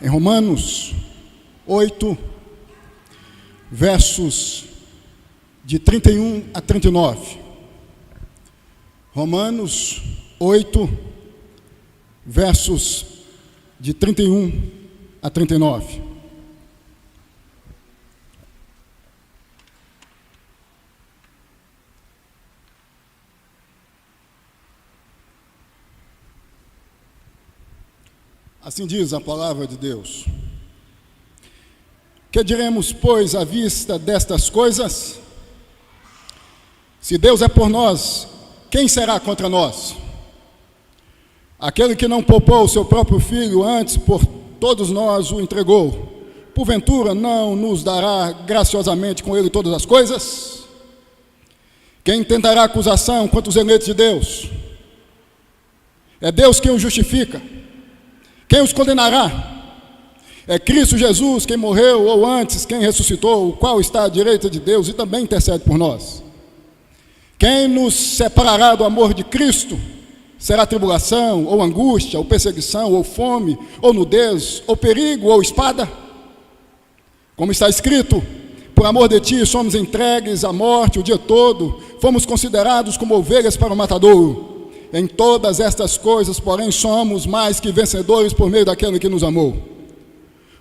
Em Romanos 8, versos de 31 a 39. Romanos 8, versos de 31 a 39. Assim diz a palavra de Deus. Que diremos, pois, à vista destas coisas? Se Deus é por nós, quem será contra nós? Aquele que não poupou o seu próprio filho, antes por todos nós o entregou, porventura não nos dará graciosamente com ele todas as coisas? Quem tentará acusação contra os eleitos de Deus? É Deus quem os justifica. Quem os condenará? É Cristo Jesus quem morreu, ou antes quem ressuscitou, o qual está à direita de Deus e também intercede por nós. Quem nos separará do amor de Cristo? Será tribulação, ou angústia, ou perseguição, ou fome, ou nudez, ou perigo, ou espada? Como está escrito, por amor de ti somos entregues à morte o dia todo, fomos considerados como ovelhas para o matadouro. Em todas estas coisas, porém, somos mais que vencedores por meio daquele que nos amou.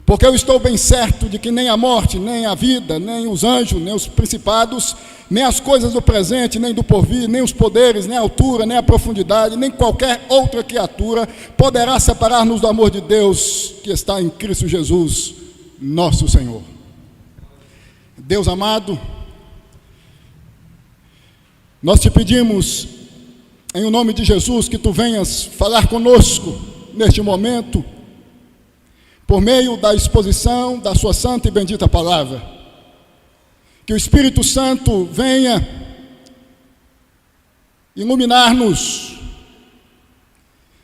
Porque eu estou bem certo de que nem a morte, nem a vida, nem os anjos, nem os principados, nem as coisas do presente, nem do porvir, nem os poderes, nem a altura, nem a profundidade, nem qualquer outra criatura poderá separar-nos do amor de Deus que está em Cristo Jesus, nosso Senhor. Deus amado, nós te pedimos, em o nome de Jesus, que tu venhas falar conosco neste momento, por meio da exposição da sua santa e bendita palavra. Que o Espírito Santo venha iluminar-nos,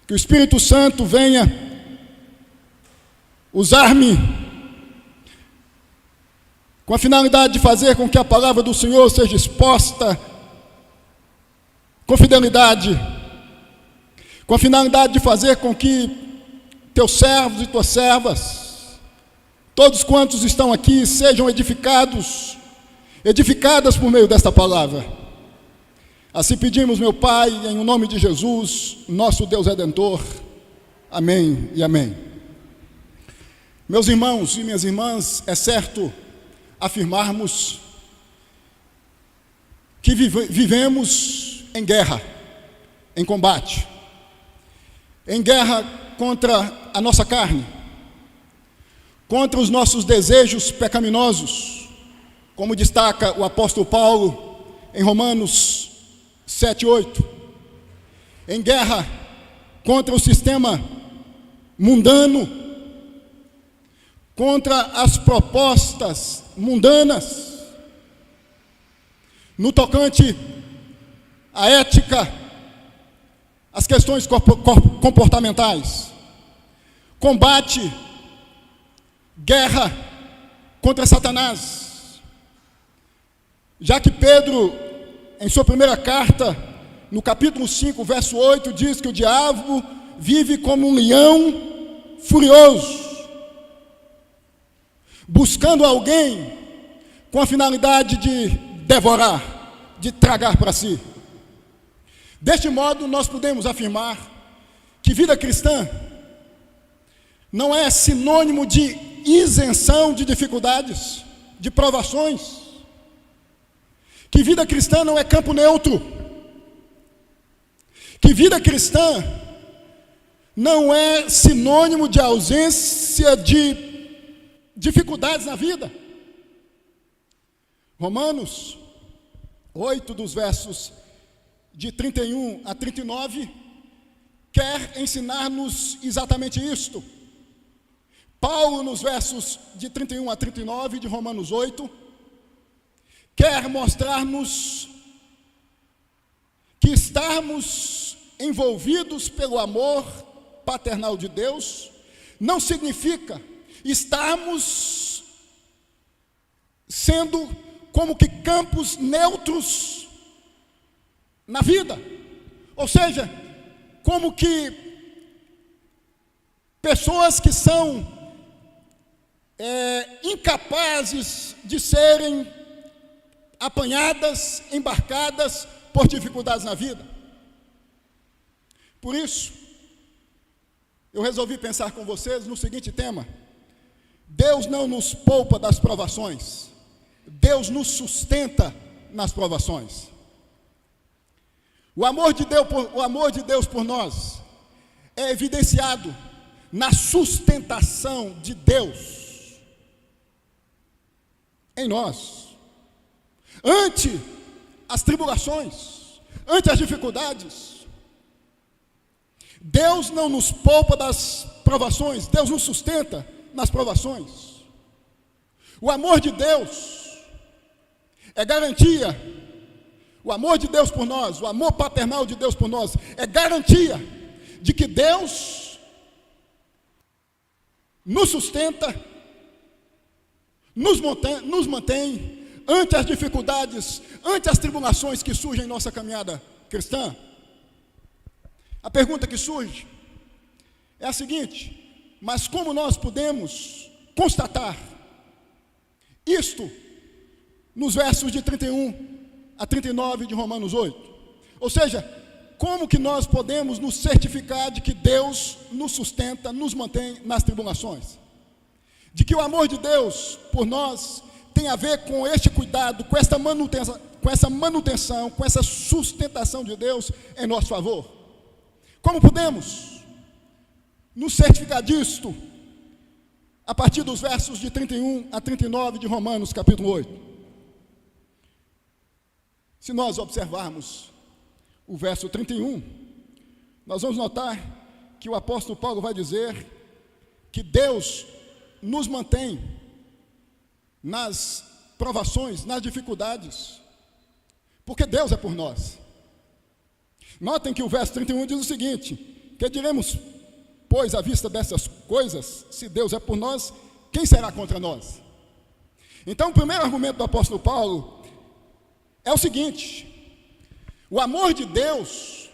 que o Espírito Santo venha usar-me com a finalidade de fazer com que a palavra do Senhor seja exposta com fidelidade, com a finalidade de fazer com que teus servos e tuas servas, todos quantos estão aqui, sejam edificadas por meio desta palavra. Assim pedimos, meu Pai, em nome de Jesus, nosso Deus Redentor. Amém e amém. Meus irmãos e minhas irmãs, é certo afirmarmos que vivemos em guerra, em combate, em guerra contra a nossa carne, contra os nossos desejos pecaminosos, como destaca o apóstolo Paulo em Romanos 7, 8, em guerra contra o sistema mundano, contra as propostas mundanas, no tocante à ética, as questões comportamentais, combate, guerra contra Satanás. Já que Pedro, em sua primeira carta, no capítulo 5, verso 8, diz que o diabo vive como um leão furioso, buscando alguém com a finalidade de devorar, de tragar para si. Deste modo, nós podemos afirmar que vida cristã não é sinônimo de isenção de dificuldades, de provações. Que vida cristã não é campo neutro. Que vida cristã não é sinônimo de ausência de dificuldades na vida. Romanos 8, dos versos de 31 a 39, quer ensinar-nos exatamente isto. Paulo, nos versos de 31 a 39 de Romanos 8, quer mostrar-nos que estarmos envolvidos pelo amor paternal de Deus não significa estarmos sendo como que campos neutros na vida, ou seja, como que pessoas que são incapazes de serem apanhadas, embarcadas por dificuldades na vida. Por isso, eu resolvi pensar com vocês no seguinte tema: Deus não nos poupa das provações, Deus nos sustenta nas provações. O amor de Deus por nós é evidenciado na sustentação de Deus em nós, ante as tribulações, ante as dificuldades. Deus não nos poupa das provações, Deus nos sustenta nas provações. O amor de Deus é garantia, o amor de Deus por nós, o amor paternal de Deus por nós, é garantia de que Deus nos sustenta, nos mantém ante as dificuldades, ante as tribulações que surgem em nossa caminhada cristã. A pergunta que surge é a seguinte: mas como nós podemos constatar isto nos versos de 31 a 39 de Romanos 8? Ou seja, como que nós podemos nos certificar de que Deus nos sustenta, nos mantém nas tribulações? De que o amor de Deus por nós tem a ver com este cuidado, com essa manutenção, com essa sustentação de Deus em nosso favor? Como podemos nos certificar disto a partir dos versos de 31 a 39 de Romanos capítulo 8? Se nós observarmos o verso 31, nós vamos notar que o apóstolo Paulo vai dizer que Deus nos mantém nas provações, nas dificuldades, porque Deus é por nós. Notem que o verso 31 diz o seguinte: que diremos, pois, à vista dessas coisas, se Deus é por nós, quem será contra nós? Então, o primeiro argumento do apóstolo Paulo é o seguinte: o amor de Deus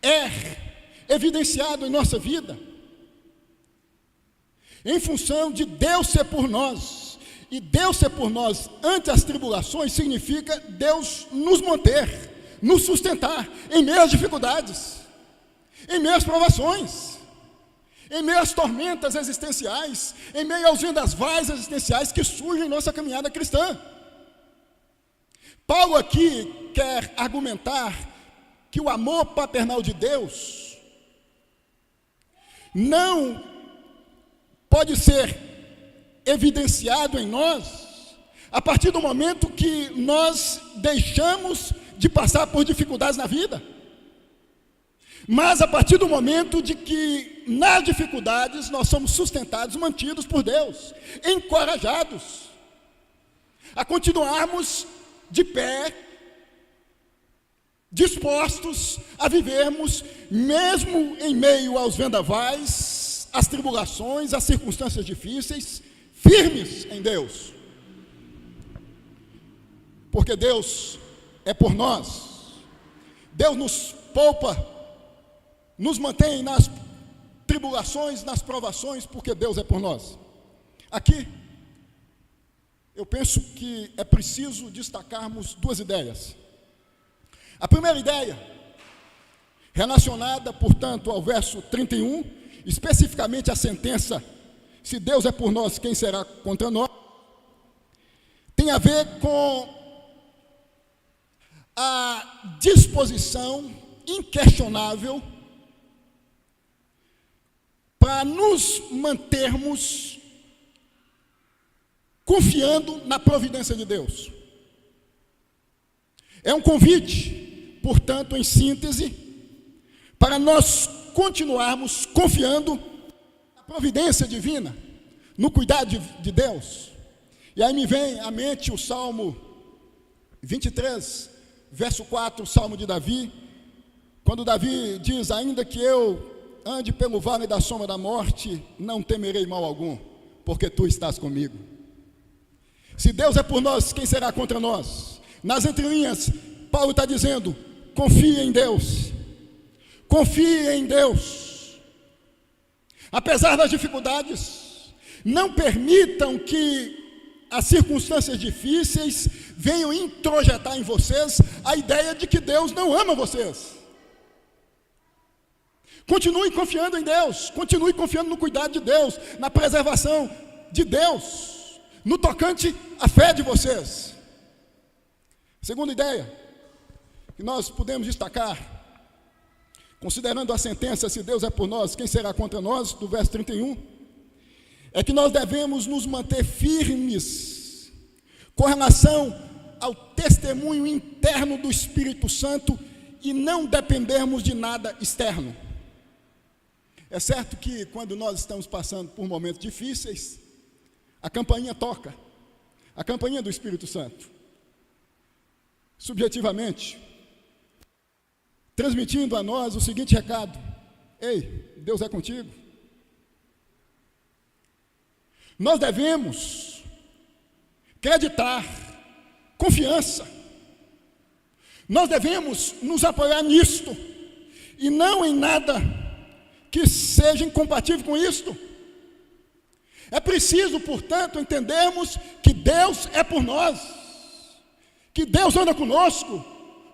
é evidenciado em nossa vida em função de Deus ser por nós. E Deus ser por nós ante as tribulações significa Deus nos manter, nos sustentar em meio às dificuldades, em meio às provações, em meio às tormentas existenciais, em meio aos vendavais existenciais que surgem em nossa caminhada cristã. Paulo aqui quer argumentar que o amor paternal de Deus não pode ser evidenciado em nós a partir do momento que nós deixamos de passar por dificuldades na vida, mas a partir do momento de que nas dificuldades nós somos sustentados, mantidos por Deus, encorajados a continuarmos de pé, dispostos a vivermos, mesmo em meio aos vendavais, às tribulações, às circunstâncias difíceis, firmes em Deus. Porque Deus é por nós. Deus nos poupa, nos mantém nas tribulações, nas provações, porque Deus é por nós. Aqui, eu penso que é preciso destacarmos duas ideias. A primeira ideia, relacionada, portanto, ao verso 31, especificamente a sentença, se Deus é por nós, quem será contra nós, tem a ver com a disposição inquestionável para nos mantermos confiando na providência de Deus. É um convite, portanto, em síntese, para nós continuarmos confiando na providência divina, no cuidado de Deus. E aí me vem à mente o Salmo 23, verso 4, o Salmo de Davi, quando Davi diz: ainda que eu ande pelo vale da sombra da morte, não temerei mal algum, porque tu estás comigo. Se Deus é por nós, quem será contra nós? Nas entrelinhas, Paulo está dizendo: confie em Deus, confie em Deus. Apesar das dificuldades, não permitam que as circunstâncias difíceis venham introjetar em vocês a ideia de que Deus não ama vocês. Continue confiando em Deus, continue confiando no cuidado de Deus, na preservação de Deus, no tocante à fé de vocês. Segunda ideia que nós podemos destacar, considerando a sentença, se Deus é por nós, quem será contra nós, do verso 31, é que nós devemos nos manter firmes com relação ao testemunho interno do Espírito Santo e não dependermos de nada externo. É certo que quando nós estamos passando por momentos difíceis, a campainha toca, a campainha do Espírito Santo, subjetivamente, transmitindo a nós o seguinte recado: ei, Deus é contigo. Nós devemos acreditar, confiança, nós devemos nos apoiar nisto, e não em nada que seja incompatível com isto. É preciso, portanto, entendermos que Deus é por nós, que Deus anda conosco,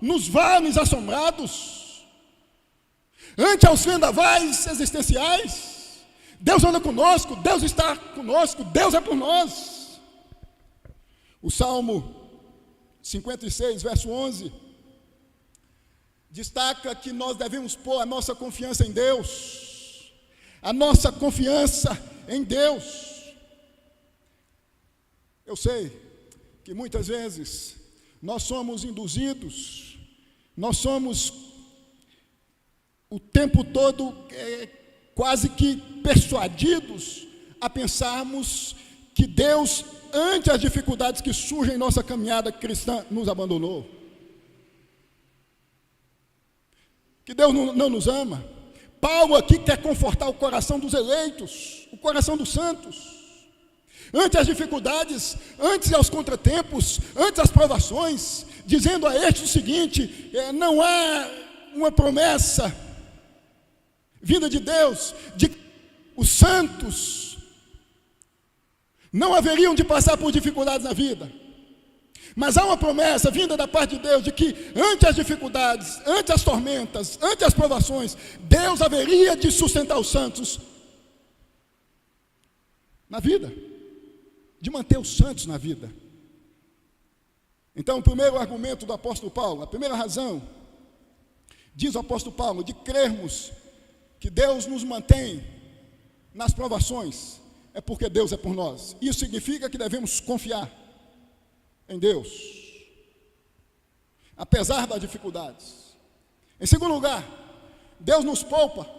nos vales assombrados, ante aos vendavais existenciais, Deus anda conosco, Deus está conosco, Deus é por nós. O Salmo 56, verso 11, destaca que nós devemos pôr a nossa confiança em Deus, a nossa confiança em Deus. Eu sei que muitas vezes nós somos induzidos, nós somos o tempo todo quase que persuadidos a pensarmos que Deus, ante as dificuldades que surgem em nossa caminhada cristã, nos abandonou. Que Deus não nos ama. Paulo aqui quer confortar o coração dos eleitos, o coração dos santos. Ante as dificuldades, ante aos contratempos, ante as provações, dizendo a estes o seguinte: não há uma promessa vinda de Deus, de que os santos não haveriam de passar por dificuldades na vida. Mas há uma promessa vinda da parte de Deus, de que ante as dificuldades, ante as tormentas, ante as provações, Deus haveria de sustentar os santos na vida, de manter os santos na vida. Então, o primeiro argumento do apóstolo Paulo, a primeira razão, diz o apóstolo Paulo, de crermos que Deus nos mantém nas provações, é porque Deus é por nós. Isso significa que devemos confiar em Deus, apesar das dificuldades. Em segundo lugar, Deus nos poupa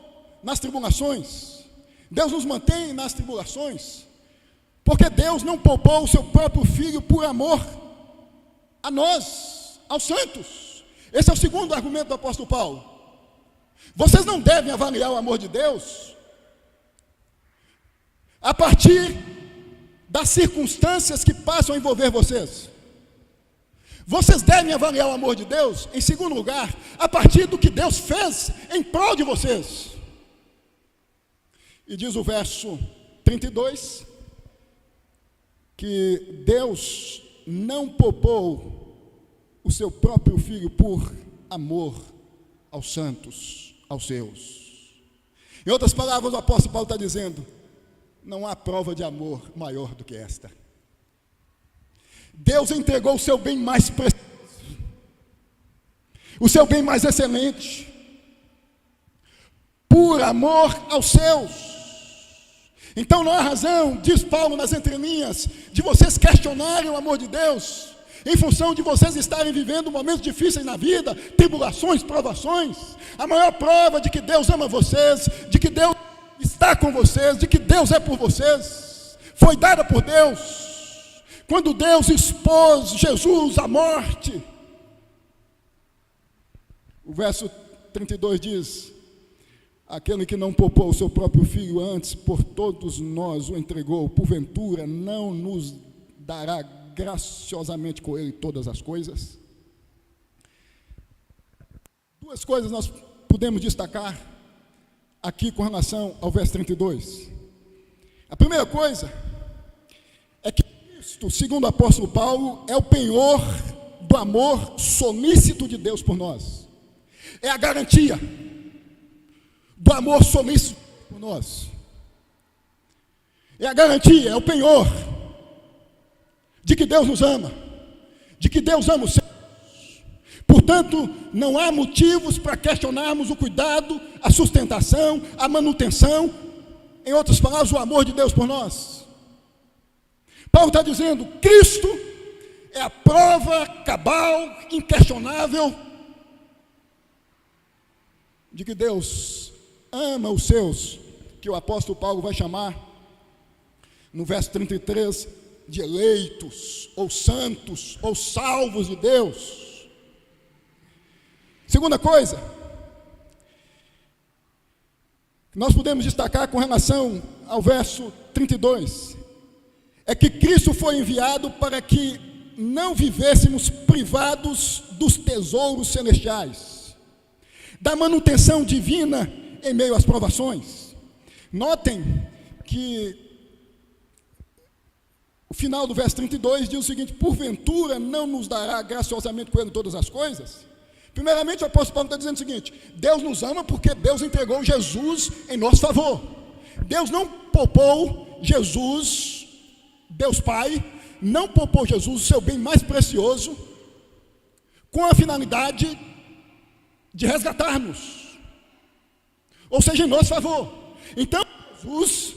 nas tribulações, Deus nos mantém nas tribulações, porque Deus não poupou o seu próprio Filho por amor a nós, aos santos. Esse é o segundo argumento do apóstolo Paulo. Vocês não devem avaliar o amor de Deus a partir das circunstâncias que passam a envolver vocês. Vocês devem avaliar o amor de Deus, em segundo lugar, a partir do que Deus fez em prol de vocês. E diz o verso 32, que Deus não poupou o seu próprio Filho por amor aos santos, aos seus. Em outras palavras, o apóstolo Paulo está dizendo: não há prova de amor maior do que esta. Deus entregou o seu bem mais precioso, o seu bem mais excelente, por amor aos seus. Então não há razão, diz Paulo nas entrelinhas, de vocês questionarem o amor de Deus, em função de vocês estarem vivendo momentos difíceis na vida, tribulações, provações. A maior prova de que Deus ama vocês, de que Deus está com vocês, de que Deus é por vocês, foi dada por Deus, quando Deus expôs Jesus à morte. O verso 32 diz: aquele que não poupou o seu próprio Filho, antes por todos nós o entregou, porventura não nos dará graciosamente com ele todas as coisas? Duas coisas nós podemos destacar aqui com relação ao verso 32. A primeira coisa é que Cristo, segundo o apóstolo Paulo, é o penhor do amor solícito de Deus por nós. É a garantia do amor solícito por nós. É a garantia, é o penhor de que Deus nos ama, de que Deus ama os seus. Portanto, não há motivos para questionarmos o cuidado, a sustentação, a manutenção, em outras palavras, o amor de Deus por nós. Paulo está dizendo, Cristo é a prova cabal, inquestionável, de que Deus ama os seus, que o apóstolo Paulo vai chamar, no verso 33, de eleitos, ou santos, ou salvos de Deus. Segunda coisa, que nós podemos destacar com relação ao verso 32, é que Cristo foi enviado para que não vivêssemos privados dos tesouros celestiais, da manutenção divina em meio às provações. Notem que o final do verso 32 diz o seguinte: porventura não nos dará graciosamente com ele todas as coisas? Primeiramente, o apóstolo Paulo está dizendo o seguinte: Deus nos ama porque Deus entregou Jesus em nosso favor. Deus não poupou Jesus, Deus Pai, não poupou Jesus, o seu bem mais precioso, com a finalidade de resgatar-nos, ou seja, em nosso favor. Então, Jesus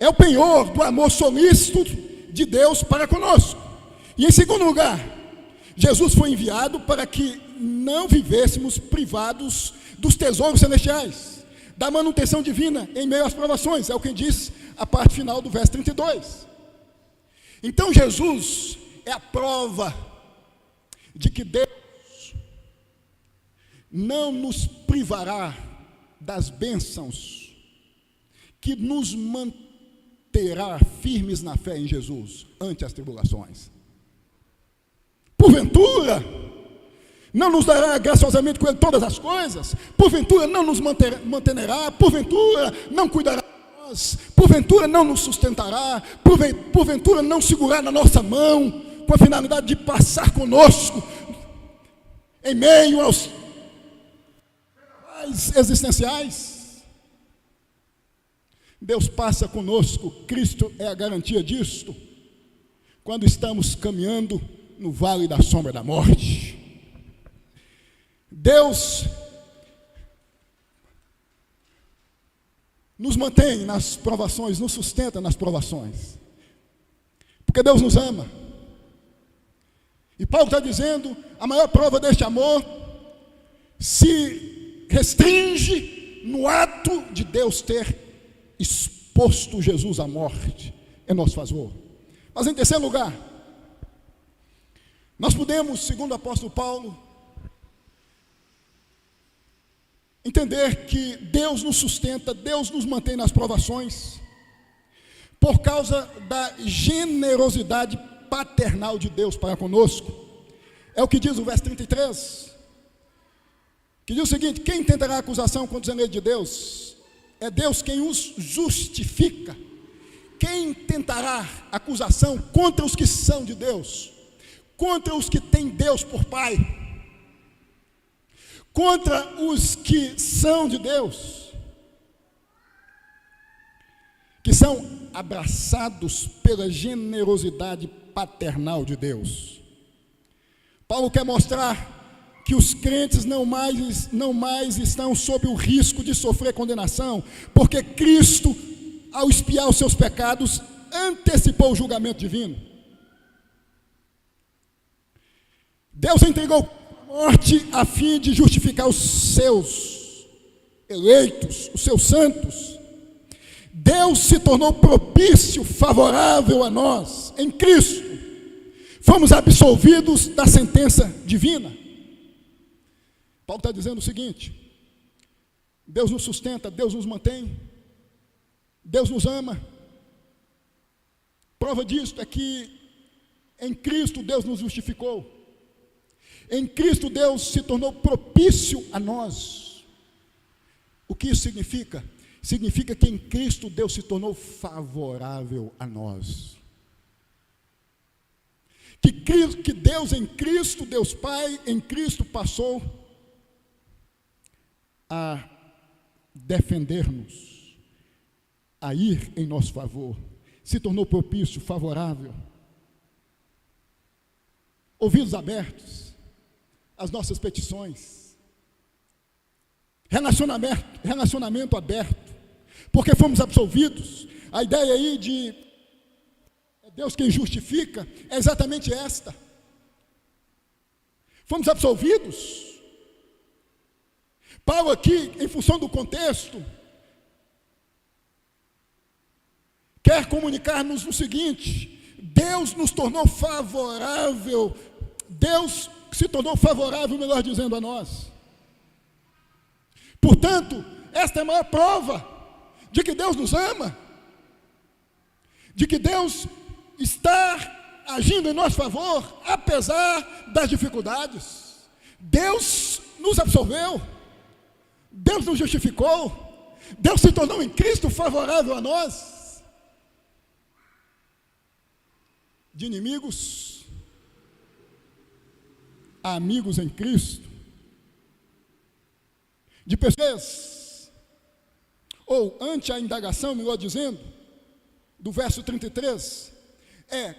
é o penhor do amor solícito de Deus para conosco. E em segundo lugar, Jesus foi enviado para que não vivêssemos privados dos tesouros celestiais, da manutenção divina em meio às provações, é o que diz a parte final do verso 32. Então Jesus é a prova de que Deus não nos privará das bênçãos que nos manterá firmes na fé em Jesus ante as tribulações. Porventura não nos dará graciosamente com ele todas as coisas? Porventura não nos manterá? Porventura não cuidará de nós? Porventura não nos sustentará? Porventura não segurar na nossa mão, com a finalidade de passar conosco em meio aos existenciais? Deus passa conosco, Cristo é a garantia disto, quando estamos caminhando no vale da sombra da morte. Deus nos mantém nas provações, nos sustenta nas provações, porque Deus nos ama. E Paulo está dizendo, a maior prova deste amor se restringe no ato de Deus ter exposto Jesus à morte em nosso favor. Mas em terceiro lugar, nós podemos, segundo o apóstolo Paulo, entender que Deus nos sustenta, Deus nos mantém nas provações, por causa da generosidade paternal de Deus para conosco. É o que diz o verso 33, que diz o seguinte: quem tentará acusação contra os eleitos de Deus? É Deus quem os justifica. Quem tentará acusação contra os que são de Deus? Contra os que têm Deus por Pai? Contra os que são de Deus, que são abraçados pela generosidade paternal de Deus. Paulo quer mostrar que os crentes não mais estão sob o risco de sofrer condenação, porque Cristo, ao expiar os seus pecados, antecipou o julgamento divino. Deus entregou morte a fim de justificar os seus eleitos, os seus santos. Deus se tornou propício, favorável a nós, em Cristo. Fomos absolvidos da sentença divina. Paulo está dizendo o seguinte: Deus nos sustenta, Deus nos mantém, Deus nos ama. Prova disso é que em Cristo Deus nos justificou. Em Cristo Deus se tornou propício a nós. O que isso significa? Significa que em Cristo Deus se tornou favorável a nós. Que Deus em Cristo, Deus Pai em Cristo passou a defender-nos, a ir em nosso favor, se tornou propício, favorável. Ouvidos abertos às nossas petições, relacionamento aberto, porque fomos absolvidos. A ideia aí de Deus quem justifica é exatamente esta. Fomos absolvidos. Paulo aqui, em função do contexto, quer comunicar-nos o seguinte: Deus nos tornou favorável, Deus se tornou favorável, melhor dizendo, a nós. Portanto, esta é a maior prova de que Deus nos ama, de que Deus está agindo em nosso favor, apesar das dificuldades. Deus nos absolveu, Deus nos justificou, Deus se tornou em Cristo favorável a nós. De inimigos a amigos em Cristo, de pessoas, ou ante a indagação, melhor dizendo, do verso 33,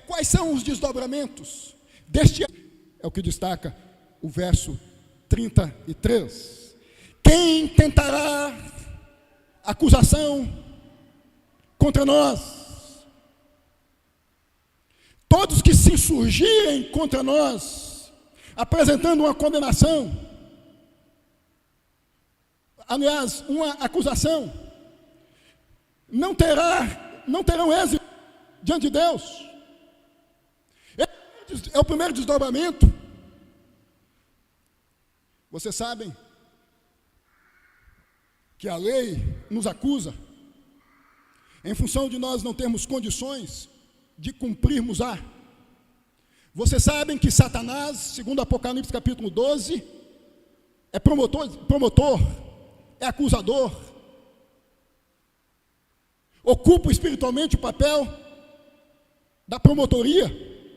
quais são os desdobramentos deste, é o que destaca o verso 33. Quem tentará acusação contra nós? Todos que se insurgirem contra nós, apresentando uma condenação, aliás, uma acusação, não terão êxito diante de Deus. É o primeiro desdobramento. Vocês sabem que a lei nos acusa em função de nós não termos condições de cumprirmos a. Vocês sabem que Satanás, segundo Apocalipse capítulo 12, é promotor, é acusador, ocupa espiritualmente o papel da promotoria,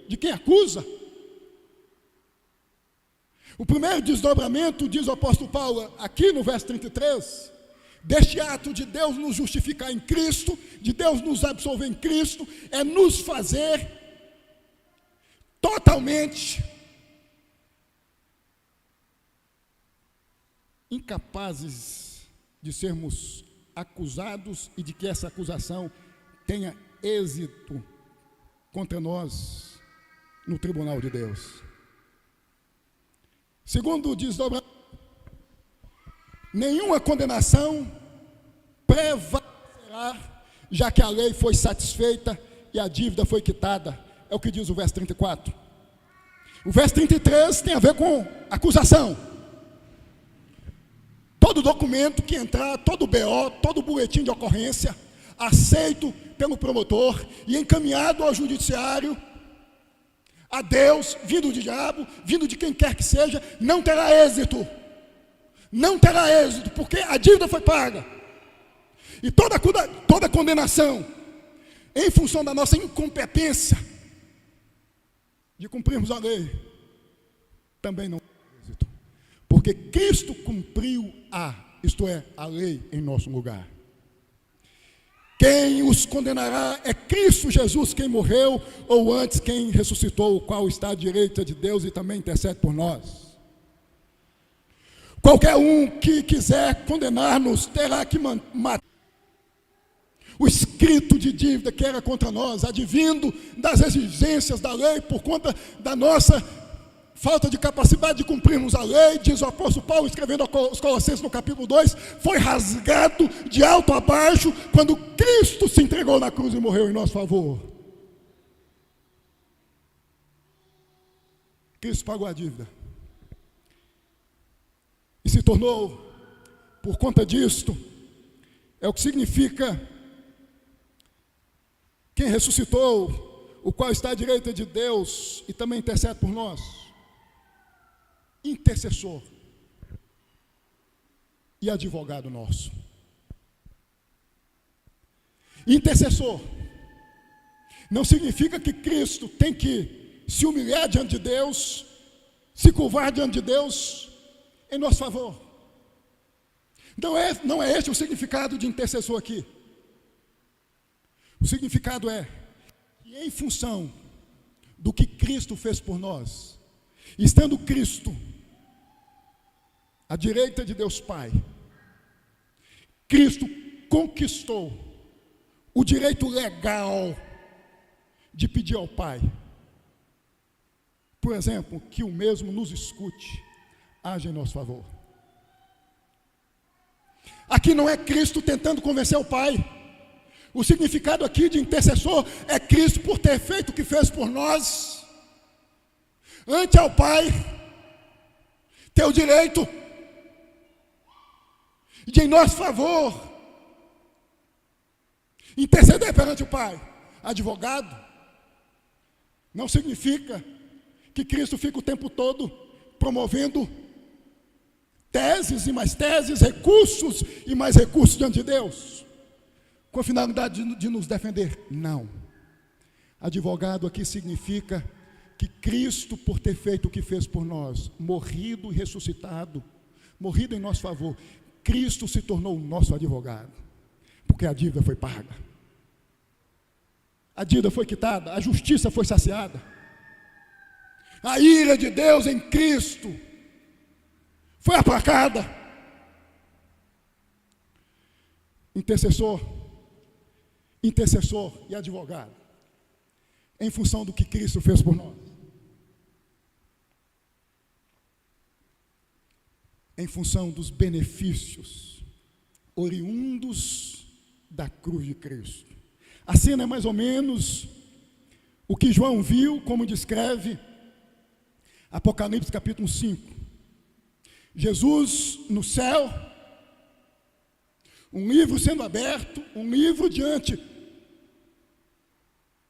de quem acusa. O primeiro desdobramento, diz o apóstolo Paulo, aqui no verso 33, deste ato de Deus nos justificar em Cristo, de Deus nos absolver em Cristo, é nos fazer totalmente incapazes de sermos acusados e de que essa acusação tenha êxito contra nós no tribunal de Deus. Segundo o desdobramento, nenhuma condenação prevalecerá, já que a lei foi satisfeita e a dívida foi quitada. É o que diz o verso 34. O verso 33 tem a ver com acusação. Todo documento que entrar, todo BO, todo boletim de ocorrência, aceito pelo promotor e encaminhado ao judiciário, a Deus, vindo do diabo, vindo de quem quer que seja, não terá êxito. Não terá êxito, porque a dívida foi paga. E toda condenação, em função da nossa incompetência de cumprirmos a lei, também não terá êxito. Porque Cristo cumpriu isto é, a lei em nosso lugar. Quem os condenará é Cristo Jesus, quem morreu, ou antes quem ressuscitou, o qual está à direita de Deus e também intercede por nós. Qualquer um que quiser condenar-nos terá que matar o escrito de dívida que era contra nós, advindo das exigências da lei, por conta da nossa falta de capacidade de cumprirmos a lei. Diz o apóstolo Paulo, escrevendo aos Colossenses no capítulo 2, foi rasgado de alto a baixo, quando Cristo se entregou na cruz e morreu em nosso favor. Cristo pagou a dívida. E se tornou, por conta disto, é o que significa quem ressuscitou, o qual está à direita de Deus e também intercede por nós. Intercessor. e advogado nosso. Intercessor não significa que Cristo tem que se humilhar diante de Deus, se curvar diante de Deus em nosso favor. Não é este o significado de intercessor aqui. O significado é que, em função do que Cristo fez por nós, estando Cristo à direita de Deus Pai, Cristo conquistou o direito legal de pedir ao Pai, por exemplo, que o mesmo nos escute, haja em nosso favor. Aqui não é Cristo tentando convencer o Pai. O significado aqui de intercessor é Cristo, por ter feito o que fez por nós, ante ao Pai, ter o direito de, em nosso favor, interceder perante o Pai. Advogado não significa que Cristo fica o tempo todo promovendo teses e mais teses, recursos e mais recursos diante de Deus, com a finalidade de nos defender. Não. Advogado aqui significa que Cristo, por ter feito o que fez por nós, morrido e ressuscitado, morrido em nosso favor, Cristo se tornou o nosso advogado, porque a dívida foi paga, a dívida foi quitada, a justiça foi saciada, a ira de Deus em Cristo foi aplacada. Intercessor e advogado, em função do que Cristo fez por nós, em função dos benefícios oriundos da cruz de Cristo. A cena é mais ou menos o que João viu, como descreve Apocalipse capítulo 5. Jesus no céu, um livro sendo aberto, um livro diante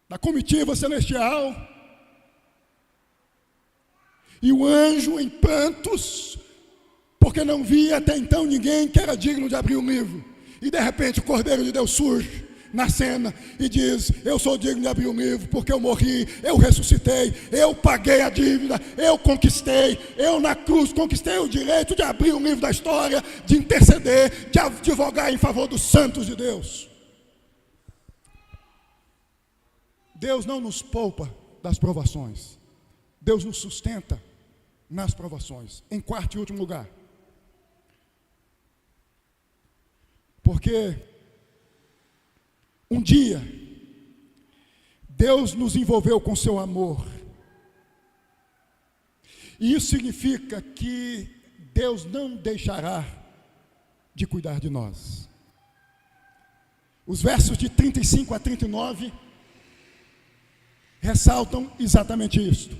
da comitiva celestial, e o anjo em prantos, porque não via até então ninguém que era digno de abrir o livro. E de repente o Cordeiro de Deus surge na cena e diz: eu sou digno de abrir o livro, porque eu morri, eu ressuscitei, eu paguei a dívida, eu conquistei, eu na cruz conquistei o direito de abrir o livro da história, de interceder, de advogar em favor dos santos de Deus. Deus não nos poupa das provações, Deus nos sustenta nas provações. Em quarto e último lugar, porque um dia Deus nos envolveu com seu amor, e isso significa que Deus não deixará de cuidar de nós. Os versos de 35 a 39 ressaltam exatamente isso.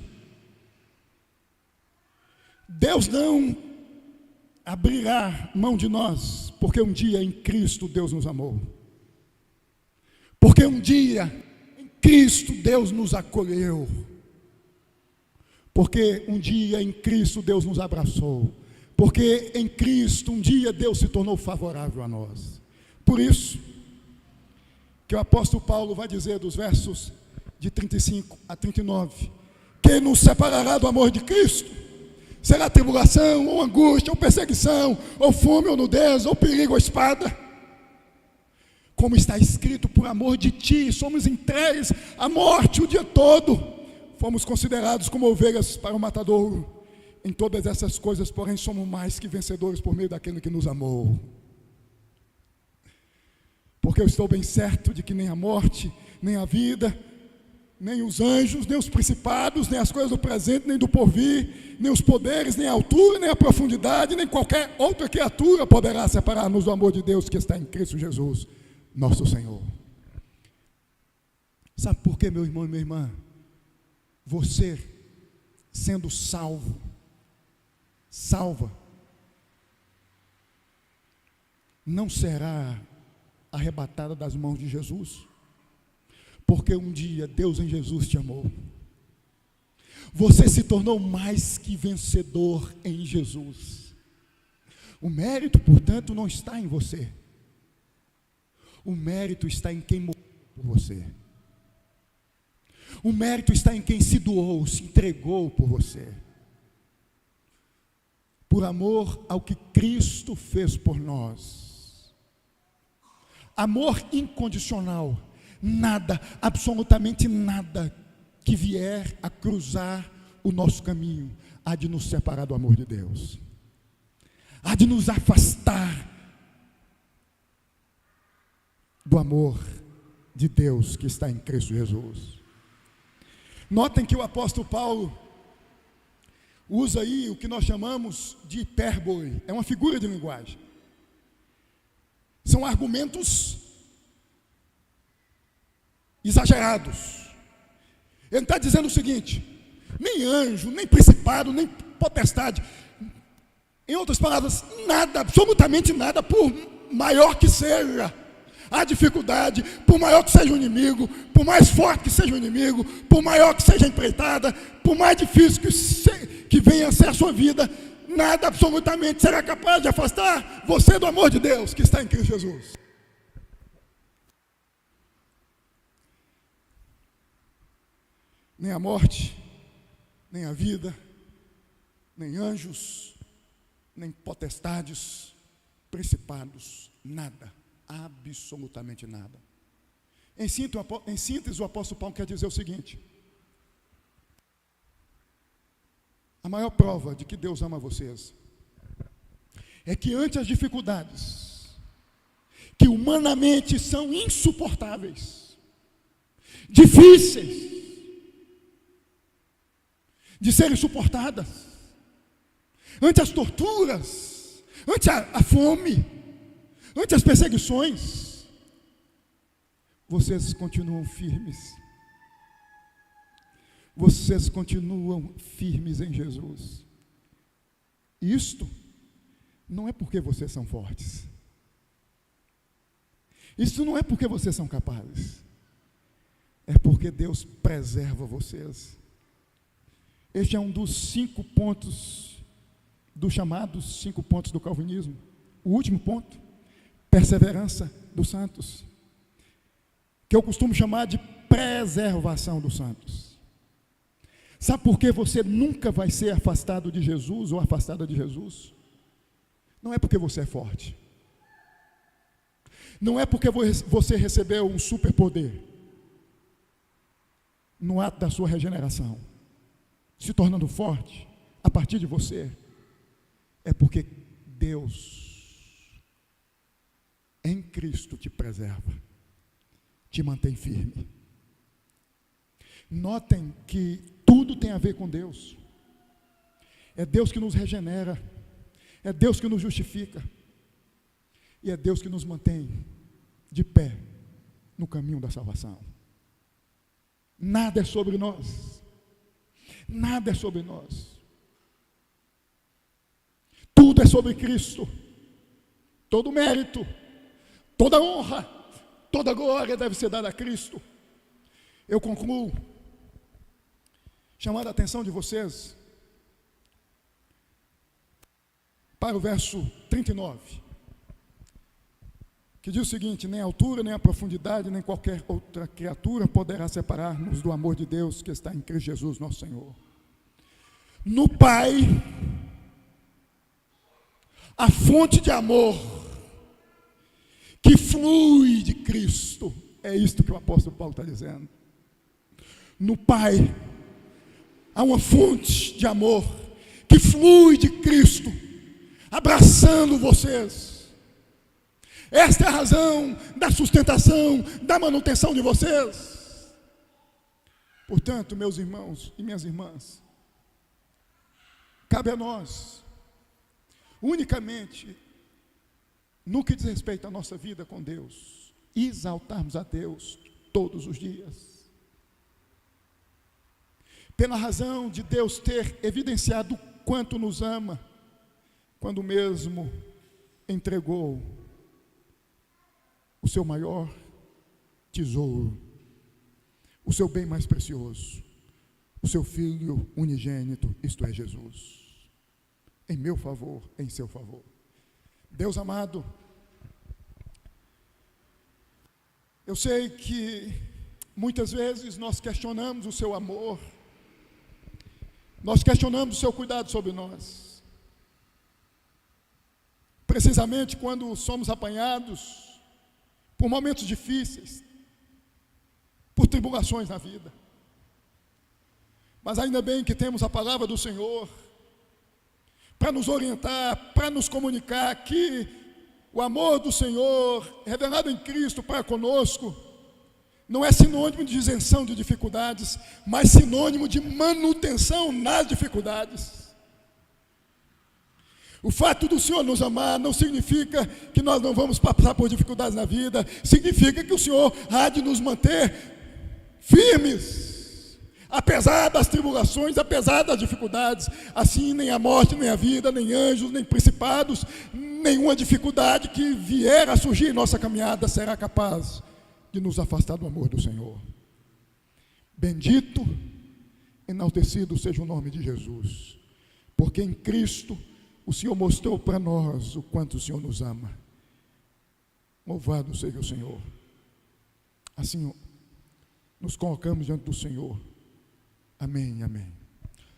Deus não abrirá mão de nós, porque um dia em Cristo Deus nos amou. Porque um dia em Cristo Deus nos acolheu. Porque um dia em Cristo Deus nos abraçou. Porque em Cristo um dia Deus se tornou favorável a nós. Por isso que o apóstolo Paulo vai dizer dos versos de 35 a 39: quem nos separará do amor de Cristo? Será tribulação, ou angústia, ou perseguição, ou fome, ou nudez, ou perigo, ou espada? Como está escrito: por amor de ti somos entregues à morte o dia todo, fomos considerados como ovelhas para o matadouro. Em todas essas coisas, porém, somos mais que vencedores por meio daquele que nos amou. Porque eu estou bem certo de que nem a morte, nem a vida, nem os anjos, nem os principados, nem as coisas do presente, nem do porvir, nem os poderes, nem a altura, nem a profundidade, nem qualquer outra criatura poderá separar-nos do amor de Deus que está em Cristo Jesus, nosso Senhor. Sabe por quê, meu irmão e minha irmã? Você, sendo salva, não será arrebatada das mãos de Jesus, porque um dia Deus em Jesus te amou. Você se tornou mais que vencedor em Jesus. O mérito, portanto, não está em você. O mérito está em quem morreu por você. O mérito está em quem se doou, se entregou por você. Por amor ao que Cristo fez por nós. Amor incondicional. Nada, absolutamente nada que vier a cruzar o nosso caminho há de nos separar do amor de Deus. Há de nos afastar do amor de Deus que está em Cristo Jesus. Notem que o apóstolo Paulo usa aí o que nós chamamos de hipérbole. É uma figura de linguagem. São argumentos exagerados. Ele está dizendo o seguinte: nem anjo, nem principado, nem potestade, em outras palavras, nada, absolutamente nada, por maior que seja a dificuldade, por maior que seja o inimigo, por mais forte que seja o inimigo, por maior que seja a empreitada, por mais difícil que venha a ser a sua vida, nada absolutamente será capaz de afastar você do amor de Deus que está em Cristo Jesus. Nem a morte, nem a vida, nem anjos, nem potestades, principados, nada, absolutamente nada. Em síntese, o apóstolo Paulo quer dizer o seguinte: a maior prova de que Deus ama vocês é que ante as dificuldades, que humanamente são insuportáveis, difíceis de serem suportadas, ante as torturas, ante a fome, ante as perseguições, vocês continuam firmes. Vocês continuam firmes em Jesus. Isto não é porque vocês são fortes. Isso não é porque vocês são capazes. É porque Deus preserva vocês. Este é um dos 5 pontos, dos chamados 5 pontos do calvinismo. O último ponto, perseverança dos santos, que eu costumo chamar de preservação dos santos. Sabe por que você nunca vai ser afastado de Jesus ou afastada de Jesus? Não é porque você é forte. Não é porque você recebeu um superpoder no ato da sua regeneração, se tornando forte a partir de você. É porque Deus em Cristo te preserva, te mantém firme. Notem que tudo tem a ver com Deus. É Deus que nos regenera, é Deus que nos justifica, e é Deus que nos mantém de pé no caminho da salvação. Nada é sobre nós. Nada é sobre nós. Tudo é sobre Cristo. Todo mérito, toda honra, toda glória deve ser dada a Cristo. Eu concluo chamando a atenção de vocês para o verso 39, que diz o seguinte: nem a altura, nem a profundidade, nem qualquer outra criatura poderá separar-nos do amor de Deus que está em Cristo Jesus, nosso Senhor. No Pai, a fonte de amor que flui de Cristo, é isto que o apóstolo Paulo está dizendo. No Pai, há uma fonte de amor que flui de Cristo, abraçando vocês. Esta é a razão da sustentação, da manutenção de vocês. Portanto, meus irmãos e minhas irmãs, cabe a nós, unicamente, no que diz respeito à nossa vida com Deus, exaltarmos a Deus todos os dias. Pela razão de Deus ter evidenciado o quanto nos ama, quando mesmo entregou o seu maior tesouro, o seu bem mais precioso, o seu Filho unigênito, isto é Jesus, em meu favor, em seu favor. Deus amado, eu sei que muitas vezes nós questionamos o seu amor, nós questionamos o seu cuidado sobre nós, precisamente quando somos apanhados por momentos difíceis, por tribulações na vida. Mas ainda bem que temos a palavra do Senhor para nos orientar, para nos comunicar que o amor do Senhor, revelado em Cristo para conosco, não é sinônimo de isenção de dificuldades, mas sinônimo de manutenção nas dificuldades. O fato do Senhor nos amar não significa que nós não vamos passar por dificuldades na vida, significa que o Senhor há de nos manter firmes, apesar das tribulações, apesar das dificuldades. Assim, nem a morte, nem a vida, nem anjos, nem principados, nenhuma dificuldade que vier a surgir em nossa caminhada será capaz de nos afastar do amor do Senhor. Bendito, enaltecido seja o nome de Jesus, porque em Cristo o Senhor mostrou para nós o quanto o Senhor nos ama. Louvado seja o Senhor. Assim, nos colocamos diante do Senhor. Amém, amém.